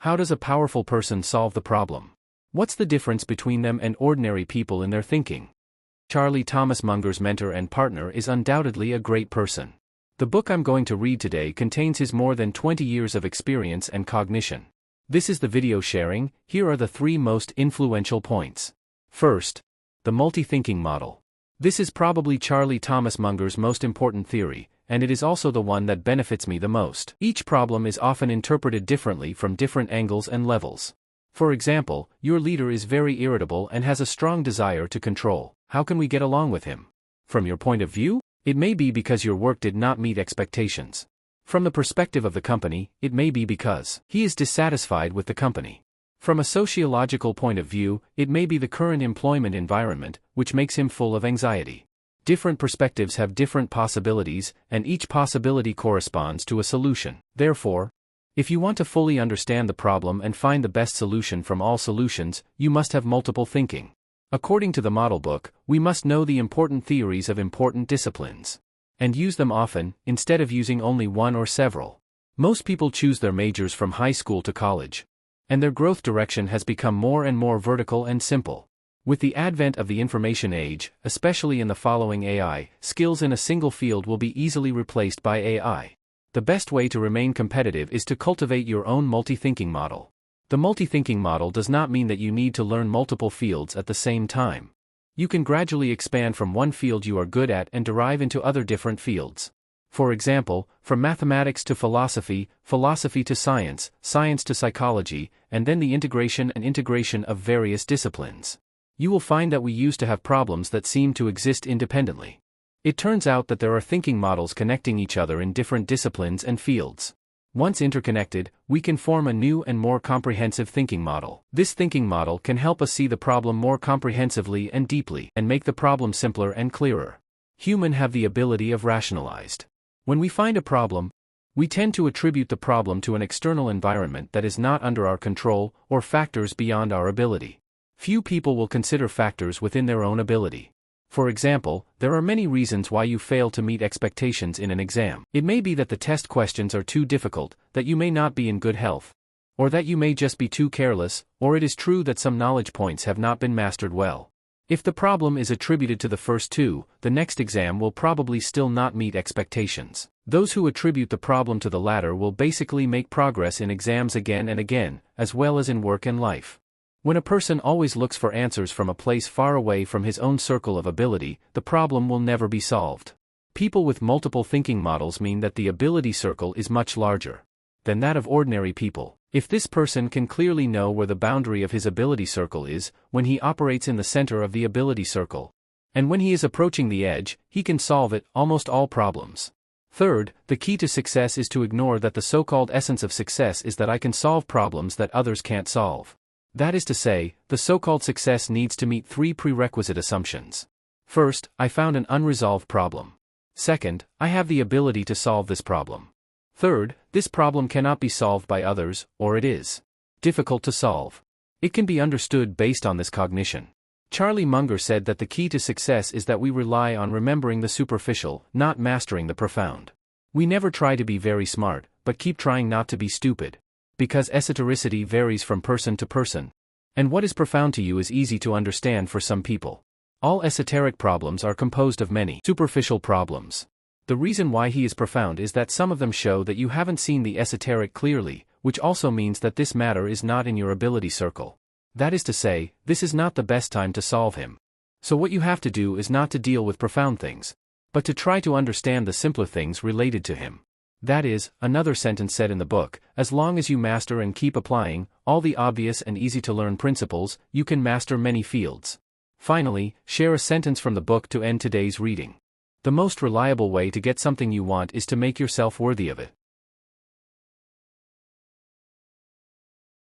How does a powerful person solve the problem? What's the difference between them and ordinary people in their thinking? Charlie Thomas Munger's mentor and partner is undoubtedly a great person. The book I'm going to read today contains his more than 20 years of experience and cognition. This is the video sharing. Here are the 3 most influential points. First, the multi-thinking model. This is probably Charlie Thomas Munger's most important theory, and it is also the one that benefits me the most. Each problem is often interpreted differently from different angles and levels. For example, your leader is very irritable and has a strong desire to control. How can we get along with him? From your point of view, it may be because your work did not meet expectations. From the perspective of the company, it may be because he is dissatisfied with the company. From a sociological point of view, it may be the current employment environment, which makes him full of anxiety. Different perspectives have different possibilities, and each possibility corresponds to a solution. Therefore, if you want to fully understand the problem and find the best solution from all solutions, you must have multiple thinking. According to the model book, we must know the important theories of important disciplines and use them often, instead of using only one or several. Most people choose their majors from high school to college, and their growth direction has become more and more vertical and simple. With the advent of the information age, especially in the following AI, skills in a single field will be easily replaced by AI. The best way to remain competitive is to cultivate your own multi-thinking model. The multi-thinking model does not mean that you need to learn multiple fields at the same time. You can gradually expand from one field you are good at and derive into other different fields. For example, from mathematics to philosophy, philosophy to science, science to psychology, and then the integration of various disciplines. You will find that we used to have problems that seem to exist independently. It turns out that there are thinking models connecting each other in different disciplines and fields. Once interconnected, we can form a new and more comprehensive thinking model. This thinking model can help us see the problem more comprehensively and deeply, and make the problem simpler and clearer. Humans have the ability of rationalized. When we find a problem, we tend to attribute the problem to an external environment that is not under our control, or factors beyond our ability. Few people will consider factors within their own ability. For example, there are many reasons why you fail to meet expectations in an exam. It may be that the test questions are too difficult, that you may not be in good health, or that you may just be too careless, or it is true that some knowledge points have not been mastered well. If the problem is attributed to the first two, the next exam will probably still not meet expectations. Those who attribute the problem to the latter will basically make progress in exams again and again, as well as in work and life. When a person always looks for answers from a place far away from his own circle of ability, the problem will never be solved. People with multiple thinking models mean that the ability circle is much larger than that of ordinary people. If this person can clearly know where the boundary of his ability circle is, when he operates in the center of the ability circle, and when he is approaching the edge, he can solve almost all problems. Third, the key to success is to ignore that the so-called essence of success is that I can solve problems that others can't solve. That is to say, the so-called success needs to meet 3 prerequisite assumptions. First, I found an unresolved problem. Second, I have the ability to solve this problem. Third, this problem cannot be solved by others, or it is difficult to solve. It can be understood based on this cognition. Charlie Munger said that the key to success is that we rely on remembering the superficial, not mastering the profound. We never try to be very smart, but keep trying not to be stupid. Because esotericity varies from person to person, and what is profound to you is easy to understand for some people. All esoteric problems are composed of many superficial problems. The reason why he is profound is that some of them show that you haven't seen the esoteric clearly, which also means that this matter is not in your ability circle. That is to say, this is not the best time to solve him. So what you have to do is not to deal with profound things, but to try to understand the simpler things related to him. That is, another sentence said in the book, as long as you master and keep applying all the obvious and easy-to-learn principles, you can master many fields. Finally, share a sentence from the book to end today's reading. The most reliable way to get something you want is to make yourself worthy of it.